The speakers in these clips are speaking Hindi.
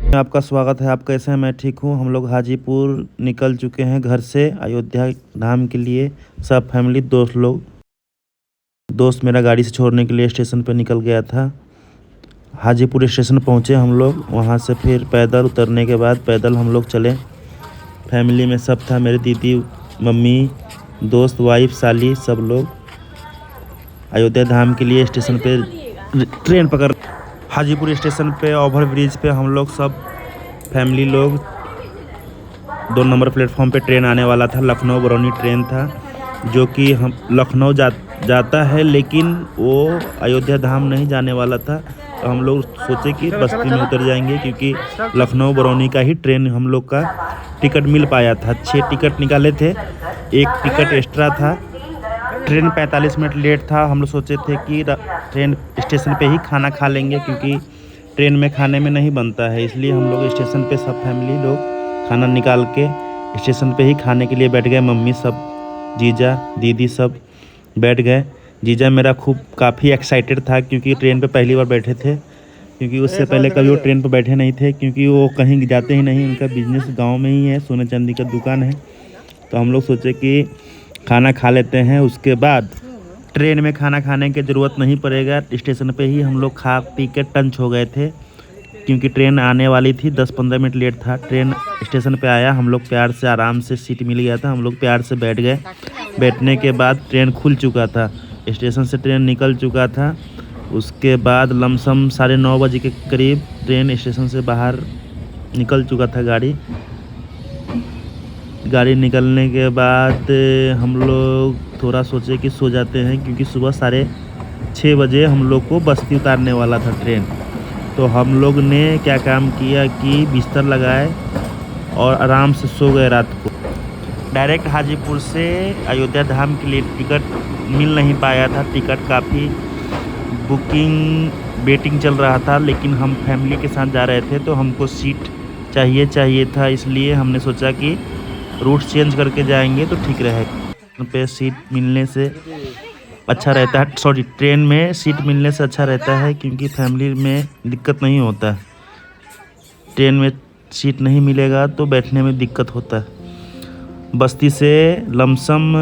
आपका स्वागत है। आप कैसे हैं? मैं ठीक हूँ। हम लोग हाजीपुर निकल चुके हैं घर से अयोध्या धाम के लिए। सब फैमिली दोस्त मेरा गाड़ी से छोड़ने के लिए स्टेशन पर निकल गया था। हाजीपुर स्टेशन पहुँचे हम लोग। वहाँ से फिर पैदल उतरने के बाद पैदल हम लोग चले। फैमिली में सब था, मेरी दीदी, मम्मी, दोस्त, वाइफ, साली, सब लोग अयोध्या धाम के लिए स्टेशन पे ट्रेन पकड़। हाजीपुर स्टेशन पे ओवर ब्रिज पे हम लोग सब फैमिली लोग 2 नंबर प्लेटफॉर्म पे ट्रेन आने वाला था। लखनऊ बरौनी ट्रेन था, जो कि हम लखनऊ जाता है, लेकिन वो अयोध्या धाम नहीं जाने वाला था। तो हम लोग सोचे कि बस्ती में उतर जाएंगे, क्योंकि लखनऊ बरौनी का ही ट्रेन हम लोग का टिकट मिल पाया था। 6 टिकट निकाले थे, 1 टिकट एक्स्ट्रा था। ट्रेन 45 मिनट लेट था। हम लोग सोचे थे कि ट्रेन स्टेशन पे ही खाना खा लेंगे, क्योंकि ट्रेन में खाने में नहीं बनता है। इसलिए हम लोग स्टेशन पे सब फैमिली लोग खाना निकाल के स्टेशन पे ही खाने के लिए बैठ गए। मम्मी सब, जीजा, दीदी सब बैठ गए। जीजा मेरा काफ़ी एक्साइटेड था, क्योंकि ट्रेन पे पहली बार बैठे थे, क्योंकि उससे पहले कभी वो ट्रेन पे बैठे नहीं थे, क्योंकि वो कहीं जाते ही नहीं। उनका बिजनेस गांव में ही है, सोने चांदी का दुकान है। तो हम लोग सोचे कि खाना खा लेते हैं, उसके बाद ट्रेन में खाना खाने की ज़रूरत नहीं पड़ेगा। स्टेशन पे ही हम लोग खा पी के टंच हो गए थे, क्योंकि ट्रेन आने वाली थी। 10-15 मिनट लेट था। ट्रेन स्टेशन पे आया, हम लोग प्यार से आराम से सीट मिल गया था, हम लोग प्यार से बैठ गए। बैठने के बाद ट्रेन खुल चुका था, स्टेशन से ट्रेन निकल चुका था। उसके बाद लमसम 9:30 बजे के करीब ट्रेन स्टेशन से बाहर निकल चुका था। गाड़ी निकलने के बाद हम लोग थोड़ा सोचे कि सो जाते हैं, क्योंकि सुबह 6:30 बजे हम लोग को बस्ती उतारने वाला था ट्रेन। तो हम लोग ने क्या काम किया कि बिस्तर लगाए और आराम से सो गए रात को। डायरेक्ट हाजीपुर से अयोध्या धाम के लिए टिकट मिल नहीं पाया था। टिकट काफ़ी बुकिंग वेटिंग चल रहा था, लेकिन हम फैमिली के साथ जा रहे थे, तो हमको सीट चाहिए था। इसलिए हमने सोचा कि रूट चेंज करके जाएंगे तो ठीक रहेगा। पे सीट मिलने से अच्छा रहता है, ट्रेन में सीट मिलने से अच्छा रहता है, क्योंकि फैमिली में दिक्कत नहीं होता। ट्रेन में सीट नहीं मिलेगा तो बैठने में दिक्कत होता है। बस्ती से लमसम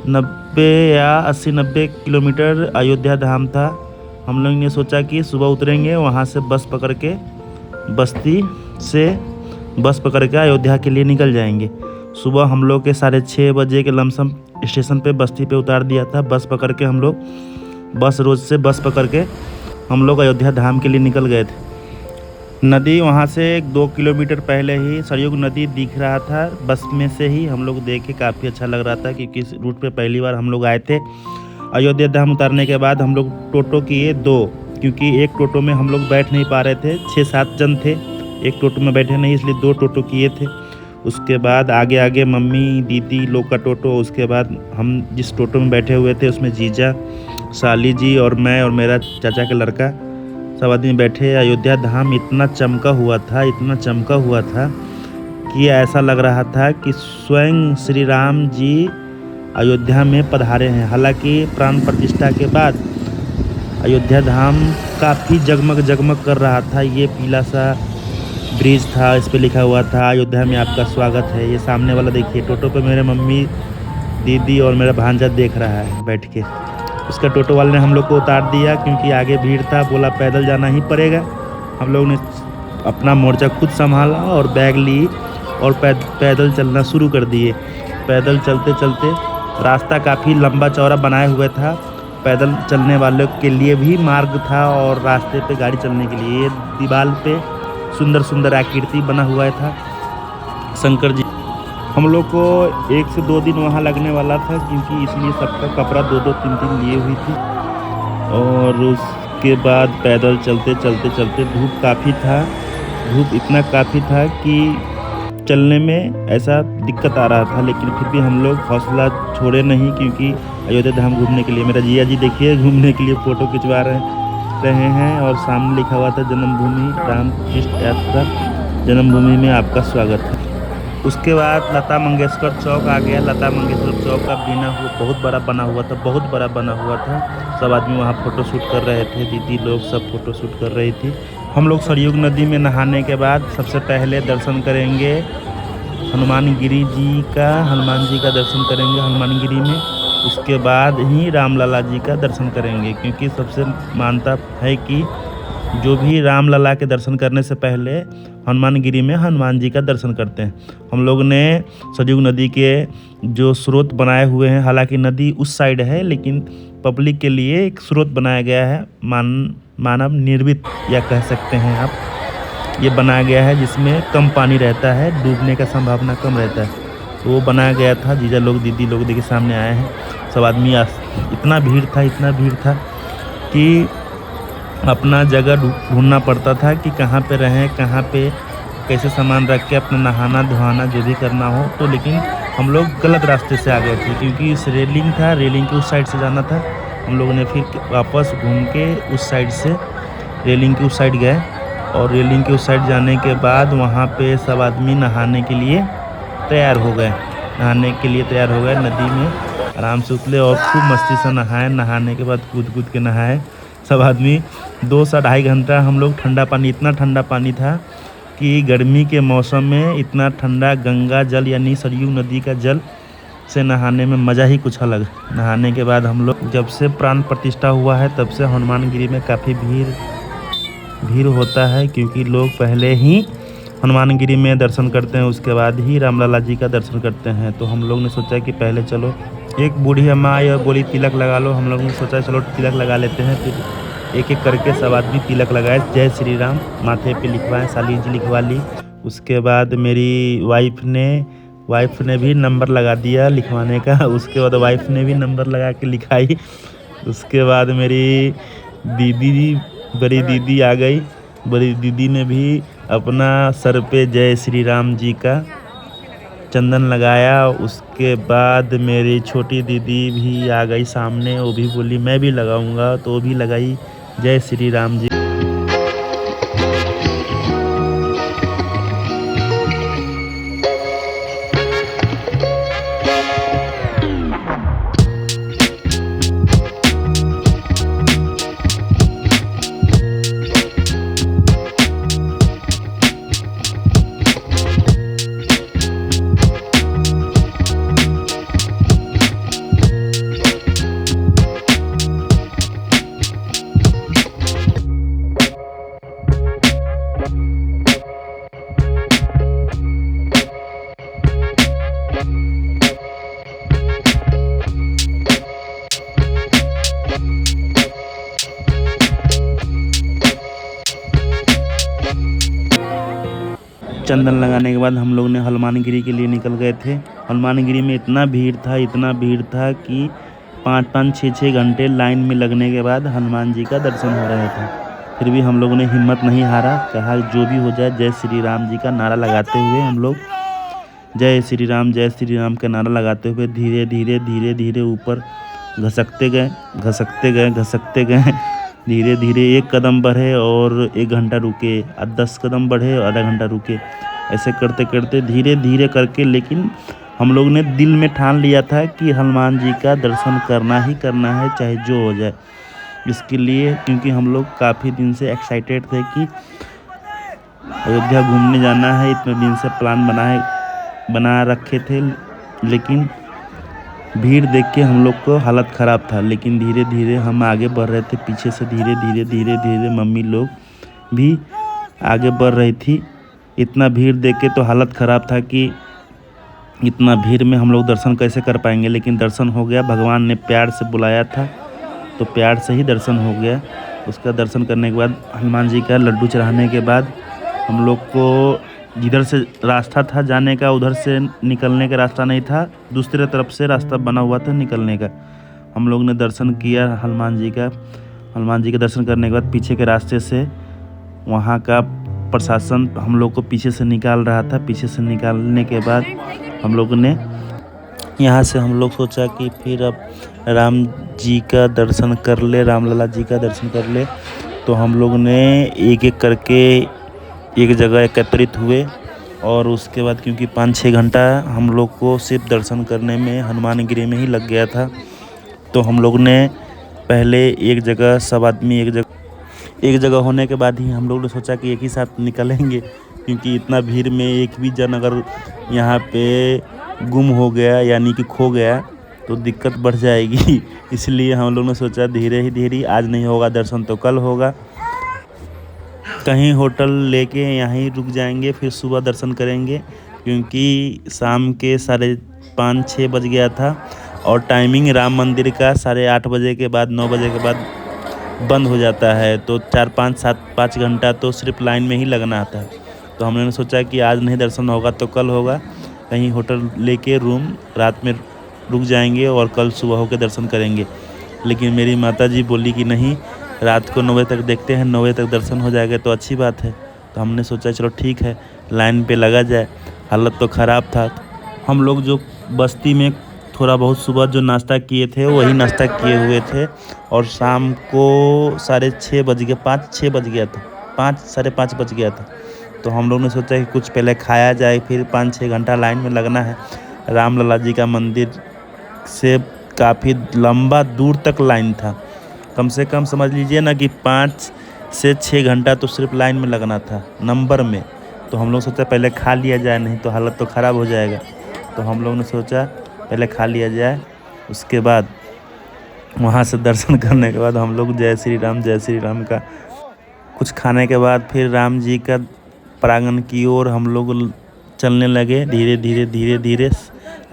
90 या 80-90 किलोमीटर अयोध्या धाम था। हम लोग ने सोचा कि सुबह उतरेंगे, वहाँ से बस्ती से बस पकड़ के अयोध्या के लिए निकल जाएंगे। सुबह हम लोग के 6:30 बजे के लमसम स्टेशन पे बस्ती पे उतार दिया था। बस पकड़ के हम लोग बस पकड़ के हम लोग अयोध्या धाम के लिए निकल गए थे। नदी वहाँ से 2 किलोमीटर पहले ही सरयू नदी दिख रहा था। बस में से ही हम लोग देखे, काफ़ी अच्छा लग रहा था, क्योंकि इस रूट पे पहली बार हम लोग आए थे। अयोध्या धाम उतारने के बाद हम लोग टोटो किए 2, क्योंकि एक टोटो में हम लोग बैठ नहीं पा रहे थे। 6-7 जन थे, एक टोटो में बैठे नहीं, इसलिए 2 टोटो किए थे। उसके बाद आगे मम्मी दीदी लोग का टोटो। उसके बाद हम जिस टोटो में बैठे हुए थे उसमें जीजा, साली जी और मैं और मेरा चाचा का लड़का सब आदमी बैठे। अयोध्या धाम इतना चमका हुआ था कि ऐसा लग रहा था कि स्वयं श्री राम जी अयोध्या में पधारे हैं। हालांकि प्राण प्रतिष्ठा के बाद अयोध्या धाम काफ़ी जगमग कर रहा था। ये पीला सा ब्रिज था, इस पे लिखा हुआ था अयोध्या में आपका स्वागत है। ये सामने वाला देखिए, टोटो पे मेरे मम्मी, दीदी और मेरा भांजा देख रहा है बैठ के। उसका टोटो वाले ने हम लोग को उतार दिया, क्योंकि आगे भीड़ था, बोला पैदल जाना ही पड़ेगा। हम लोग ने अपना मोर्चा खुद संभाला और बैग ली और पैदल चलना शुरू कर दिए। पैदल चलते रास्ता काफ़ी लंबा चौड़ा बनाए हुए था। पैदल चलने वालों के लिए भी मार्ग था और रास्ते पे गाड़ी चलने के लिए दीवार पे सुंदर आकृति बना हुआ था शंकर जी। हम लोग को 1 से 2 दिन वहाँ लगने वाला था, क्योंकि इसलिए सबका कपड़ा 2-2, 3-3 लिए हुई थी। और उसके बाद पैदल चलते धूप इतना काफ़ी था कि चलने में ऐसा दिक्कत आ रहा था, लेकिन फिर भी हम लोग हौसला छोड़े नहीं, क्योंकि अयोध्या धाम घूमने के लिए। मेरा जिया जी देखिए घूमने के लिए फ़ोटो खिंचवा रहे हैं, और सामने लिखा हुआ था जन्मभूमि रामकृष्ण यात्रा, जन्मभूमि में आपका स्वागत है। उसके बाद लता मंगेशकर चौक आ गया। लता मंगेशकर चौक का बहुत बड़ा बना हुआ था। सब आदमी वहाँ फ़ोटो शूट कर रहे थे, दीदी लोग सब फ़ोटो शूट कर रही थी। हम लोग सरयूग नदी में नहाने के बाद सबसे पहले दर्शन करेंगे हनुमान गिरी जी का, हनुमान जी का दर्शन करेंगे हनुमान गिरी में। उसके बाद ही रामलला जी का दर्शन करेंगे, क्योंकि सबसे मानता है कि जो भी रामलला के दर्शन करने से पहले हनुमान गिरी में हनुमान जी का दर्शन करते हैं। हम लोग ने सरयूग नदी के जो स्रोत बनाए हुए हैं, हालांकि नदी उस साइड है लेकिन पब्लिक के लिए एक स्रोत बनाया गया है, मानव निर्मित या कह सकते हैं आप, ये बनाया गया है जिसमें कम पानी रहता है, डूबने का संभावना कम रहता है। तो वो बनाया गया था, जीजा लोग दीदी लोग देखिए सामने आए हैं, सब आदमी इतना भीड़ था कि अपना जगह ढूंढना पड़ता था कि कहाँ पे रहें, कहाँ पे कैसे सामान रख के अपना नहाना धोना जो भी करना हो। तो लेकिन हम लोग गलत रास्ते से आ गए थे, क्योंकि इस रेलिंग था, रेलिंग के उस साइड से जाना था। हम लोगों ने फिर वापस घूम के उस साइड से रेलिंग के उस साइड गए, और रेलिंग के उस साइड जाने के बाद वहाँ पे सब आदमी नहाने के लिए तैयार हो गए, नदी में आराम से उतरे और खूब मस्ती से नहाए। नहाने के बाद कूद के नहाए सब आदमी। 2 से 2.5 घंटा हम लोग ठंडा पानी, इतना ठंडा पानी था कि गर्मी के मौसम में इतना ठंडा गंगा जल यानी सरयू नदी का जल से नहाने में मज़ा ही कुछ अलग। नहाने के बाद हम लोग, जब से प्राण प्रतिष्ठा हुआ है तब से हनुमान गिरी में काफ़ी भीड़ होता है, क्योंकि लोग पहले ही हनुमान गिरी में दर्शन करते हैं, उसके बाद ही रामलला जी का दर्शन करते हैं। तो हम लोग ने सोचा कि पहले चलो, एक बूढ़ी अम्मा आई और बोली तिलक लगा लो। हम लोग ने सोचा चलो तिलक लगा लेते हैं। फिर एक करके सब आदमी तिलक लगाए, जय श्री राम माथे पे लिखवाए, साली जी लिखवा ली। उसके बाद मेरी वाइफ ने भी नंबर लगा दिया लिखवाने का। उसके बाद वाइफ ने भी नंबर लगा के लिखाई। उसके बाद मेरी बड़ी दीदी आ गई। बड़ी दीदी ने भी अपना सर पे जय श्री राम जी का चंदन लगाया। उसके बाद मेरी छोटी दीदी भी आ गई सामने, वो भी बोली मैं भी लगाऊंगा, तो वो भी लगाई जय श्री राम जी। चंदन लगाने के बाद हम लोग ने हनुमान गिरी के लिए निकल गए थे। हनुमान गिरी में इतना भीड़ था कि 5-5, 6-6 घंटे लाइन में लगने के बाद हनुमान जी का दर्शन हो रहे थे। फिर भी हम लोगों ने हिम्मत नहीं हारा, कहा जो भी हो जाए जय श्री राम जी का नारा लगाते हुए हम लोग जय श्री राम का नारा लगाते हुए धीरे ऊपर घसकते गए। धीरे धीरे 1 कदम बढ़े और 1 घंटा रुके, 10 कदम बढ़े और आधा घंटा रुके, ऐसे करते धीरे करके। लेकिन हम लोग ने दिल में ठान लिया था कि हनुमान जी का दर्शन करना ही करना है, चाहे जो हो जाए। इसके लिए क्योंकि हम लोग काफ़ी दिन से एक्साइटेड थे कि अयोध्या घूमने जाना है, इतने दिन से प्लान बना रखे थे। लेकिन भीड़ देख के हम लोग को हालत ख़राब था। लेकिन धीरे हम आगे बढ़ रहे थे, पीछे से धीरे मम्मी लोग भी आगे बढ़ रही थी। इतना भीड़ देख के तो हालत ख़राब था कि इतना भीड़ में हम लोग दर्शन कैसे कर पाएंगे। लेकिन दर्शन हो गया, भगवान ने प्यार से बुलाया था तो प्यार से ही दर्शन हो गया। उसका दर्शन करने के बाद हनुमान जी का लड्डू चढ़ाने के बाद हम लोग को जिधर से रास्ता था जाने का, उधर से निकलने का रास्ता नहीं था, दूसरे तरफ से रास्ता बना हुआ था निकलने का। हम लोग ने दर्शन किया हनुमान जी का दर्शन करने के बाद पीछे के रास्ते से वहाँ का प्रशासन हम लोग को पीछे से निकाल रहा था। पीछे से निकालने के बाद हम लोग ने यहाँ से हम लोग सोचा कि फिर अब राम जी का दर्शन कर ले, रामलला जी का दर्शन कर ले। तो हम लोग ने एक करके एक जगह एकत्रित हुए, और उसके बाद क्योंकि 5-6 घंटा हम लोग को सिर्फ दर्शन करने में हनुमान गिरी में ही लग गया था, तो हम लोग ने पहले एक जगह सब आदमी एक जगह होने के बाद ही हम लोग ने सोचा कि एक ही साथ निकलेंगे, क्योंकि इतना भीड़ में एक भी जन अगर यहाँ पे गुम हो गया यानी कि खो गया तो दिक्कत बढ़ जाएगी। इसलिए हम लोग ने सोचा धीरे ही धीरे, आज नहीं होगा दर्शन तो कल होगा, कहीं होटल लेके यहीं रुक जाएंगे, फिर सुबह दर्शन करेंगे, क्योंकि शाम के 5:30-6 बज गया था और टाइमिंग राम मंदिर का 8:30 बजे के बाद 9 बजे के बाद बंद हो जाता है, तो 4-5 घंटा तो सिर्फ लाइन में ही लगना आता है। तो हमने सोचा कि आज नहीं दर्शन होगा तो कल होगा, कहीं होटल लेके रूम रात में रुक जाएंगे और कल सुबह होकर दर्शन करेंगे। लेकिन मेरी माताजी बोली कि नहीं, रात को 9 बजे तक देखते हैं, 9 बजे तक दर्शन हो जाएगा तो अच्छी बात है। तो हमने सोचा चलो ठीक है, लाइन पे लगा जाए। हालत तो ख़राब था। हम लोग जो बस्ती में थोड़ा बहुत सुबह जो नाश्ता किए थे वही नाश्ता किए हुए थे, और शाम को 6:30 बज गया, 5-6 बज गया था, 5-5:30 बज गया था। तो हम लोग ने सोचा कि कुछ पहले खाया जाए, फिर 5-6 घंटा लाइन में लगना है। राम लला जी का मंदिर से काफ़ी लंबा दूर तक लाइन था, कम से कम समझ लीजिए ना कि 5 से 6 घंटा तो सिर्फ लाइन में लगना था नंबर में। तो हम लोग सोचा पहले खा लिया जाए, नहीं तो हालत तो ख़राब हो जाएगा। तो हम लोग ने सोचा पहले खा लिया जाए, उसके बाद वहाँ से दर्शन करने के बाद हम लोग जय श्री राम का कुछ खाने के बाद फिर राम जी का प्रांगण की ओर हम लोग चलने लगे। धीरे धीरे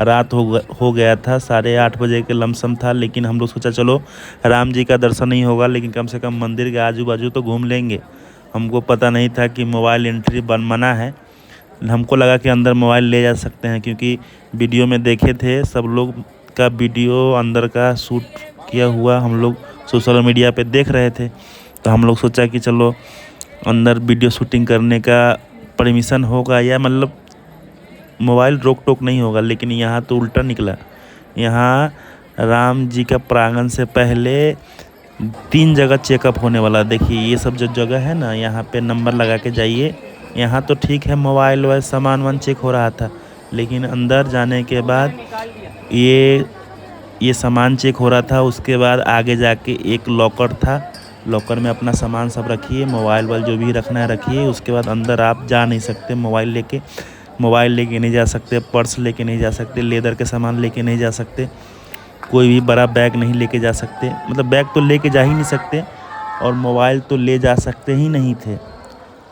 रात हो गया था, 8:30 बजे के लमसम था। लेकिन हम लोग सोचा चलो राम जी का दर्शन नहीं होगा, लेकिन कम से कम मंदिर के आजू बाजू तो घूम लेंगे। हमको पता नहीं था कि मोबाइल एंट्री मना है। हमको लगा कि अंदर मोबाइल ले जा सकते हैं, क्योंकि वीडियो में देखे थे सब लोग का वीडियो अंदर का शूट किया हुआ हम लोग सोशल मीडिया पे देख रहे थे। तो हम लोग सोचा कि चलो अंदर वीडियो शूटिंग करने का परमिशन होगा, या मतलब मोबाइल रोक टोक नहीं होगा। लेकिन यहाँ तो उल्टा निकला। यहाँ राम जी का प्रांगण से पहले 3 जगह चेकअप होने वाला। देखिए ये सब जो जगह है ना, यहाँ पे नंबर लगा के जाइए। यहाँ तो ठीक है, मोबाइल व सामान चेक हो रहा था, लेकिन अंदर जाने के बाद ये सामान चेक हो रहा था। उसके बाद आगे जाके एक लॉकर था, लॉकर में अपना सामान सब रखिए, मोबाइल जो भी रखना है रखिए। उसके बाद अंदर आप जा नहीं सकते मोबाइल लेके नहीं जा सकते, पर्स लेके नहीं जा सकते, लेदर के सामान लेके नहीं जा सकते, कोई भी बड़ा बैग नहीं लेके जा सकते। मतलब बैग तो लेके जा ही नहीं सकते, और मोबाइल तो ले जा सकते ही नहीं थे।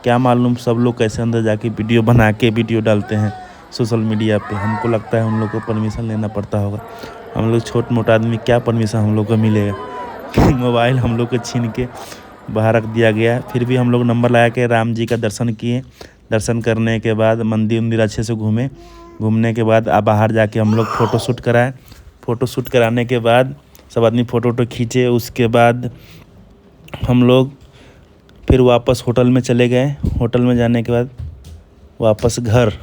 क्या मालूम सब लोग कैसे अंदर जाके वीडियो बना के वीडियो डालते हैं सोशल मीडिया पे। हमको लगता है उन लोग को परमिशन लेना पड़ता होगा। हम लोग छोट मोटा आदमी, क्या परमिशन हम लोग को मिलेगा कि मोबाइल हम लोग को छीन के बाहर रख दिया गया। फिर भी हम लोग नंबर लगा के राम जी का दर्शन किए। दर्शन करने के बाद मंदिर अच्छे से घूमने के बाद बाहर जाके हम लोग फ़ोटोशूट कराए। फ़ोटोशूट कराने के बाद सब आदमी फ़ोटो खींचे। उसके बाद हम लोग फिर वापस होटल में चले गए। होटल में जाने के बाद वापस घर।